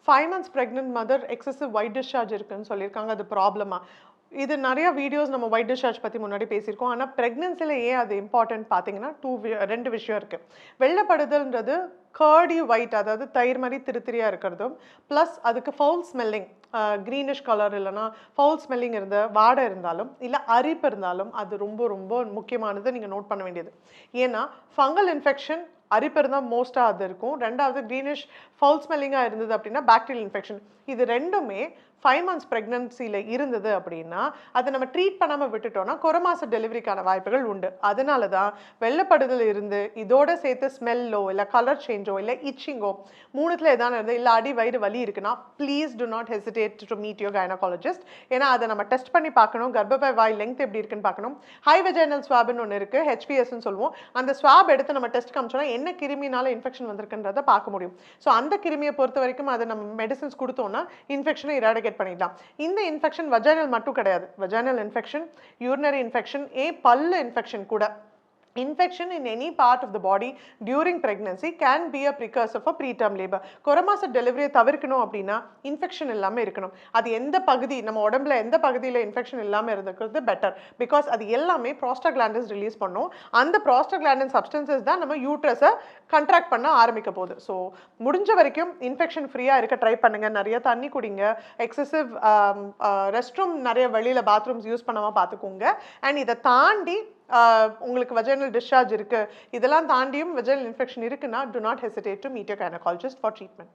5 months pregnant mother excessive white discharge இருக்குன்னு சொல்லியிருக்காங்க. அது ப்ராப்ளமா? இது நெறைய வீடியோஸ் நம்ம ஒயிட் டிஸ்சார்ஜ் பத்தி முன்னாடி பேசியிருக்கோம். ஆனா பிரெக்னன்சில ஏன் அது இம்பார்ட்டன்ட் பார்த்தீங்கன்னா, 2 விஷயம் இருக்கு. வெள்ளப்படுதல்ன்றது கர்டி ஒயிட் அதாவது தயிர் மாரி திரியா இருக்கிறதும், பிளஸ் அதுக்கு ஃபவுல் ஸ்மெல்லிங் கிரீனிஷ் கலர் இல்லன்னா ஃபவுல் ஸ்மெல்லிங் வாடை இருந்தாலும், இல்ல அரிப்பு இருந்தாலும் அது ரொம்ப ரொம்ப முக்கியமானது நீங்க நோட் பண்ண வேண்டியது. ஏன்னா ஃபங்கல் இன்ஃபெக்ஷன் அரிப்பு இருந்தா மோஸ்டா அது இருக்கும். 2வது கிரீனிஷ் ஃபவுல் ஸ்மெல்லிங்கா இருந்தது அப்படின்னா பாக்டீரியல் இன்ஃபெக்ஷன். இது 2மே 5 மந்த்ஸ் பிரெக்னன்சில இருந்தது அப்படின்னா, அத நம்ம ட்ரீட் பண்ணாம விட்டுட்டோம்னா, குறைமாச டெலிவரிக்கான வாய்ப்புகள் உண்டு. அதனால தான் வெள்ளப்படுதல் இருந்து, இதோட சேர்த்து ஸ்மெல்லோ, இல்ல கலர் சேஞ்சோ, இல்ல இச்சிங்கோ 3த்துல ஏதான இருந்து, இல்ல அடி வயிறு வலி இருக்குன்னா, please to not hesitate to meet your gynaecologist. ஏன்னா அத நம்ம டெஸ்ட் பண்ணி பார்க்கணும். கர்ப்பப்பை வாய் லெங்த் எப்படி இருக்குன்னு பார்க்கணும். ஹை வெஜைனல் ஸ்வாப்ன்னு ஒண்ணு இருக்கு. HPSன்னு சொல்லுவோம். அந்த ஸ்வாப் எடுத்து நம்ம டெஸ்ட் காமிச்சோம்னா, என்ன கிருமினால இன்ஃபெக்ஷன் வந்திருக்குன்றத பார்க்க முடியும். ஸோ அந்த கிருமியை பொறுத்தவரைக்கும் அத நம்ம மெடிசின்ஸ் குடுத்தோம்னா, இன்ஃபெக்ஷனை இராடிகேட் பண்ணிடலாம். இந்த இன்ஃபெக்ஷன் வஜைனல் மட்டும் கிடையாது. வஜைனல் இன்ஃபெக்ஷன், யூரினரி இன்ஃபெக்ஷன், பல்லு இன்ஃபெக்ஷன் கூட. Infection in any part of the body during pregnancy can be a precursor for preterm labor. குறைமாச டெலிவரியை தவிர்க்கணும் அப்படின்னா இன்ஃபெக்ஷன் இல்லாமல் இருக்கணும். அது எந்த பகுதி நம்ம உடம்புல எந்த பகுதியில் இன்ஃபெக்ஷன் இல்லாமல் இருக்கிறது பெட்டர். பிகாஸ் அது எல்லாமே ப்ராஸ்டாகிளாண்டின்ஸ் ரிலீஸ் பண்ணும். அந்த ப்ராஸ்டாகிளாண்டின் சப்ஸ்டன்சஸ் தான் நம்ம யூட்ரஸை கண்ட்ராக்ட் பண்ண ஆரம்பிக்க போகுது. ஸோ முடிஞ்ச வரைக்கும் இன்ஃபெக்ஷன் ஃப்ரீயாக இருக்க ட்ரை பண்ணுங்க. நிறைய தண்ணி குடிங்க. எக்ஸசிவ் ரெஸ்ட் ரூம் நிறைய வெளியில் பாத்ரூம்ஸ் யூஸ் பண்ணாமல் பார்த்துக்கோங்க. அண்ட் இதை தாண்டி உங்களுக்கு வஜைனல் டிஸ்சார்ஜ் இருக்கு, இதெல்லாம் தாண்டியும் வஜைனல் இன்ஃபெக்ஷன் இருக்குன்னா, do not hesitate to meet your gynecologist for treatment.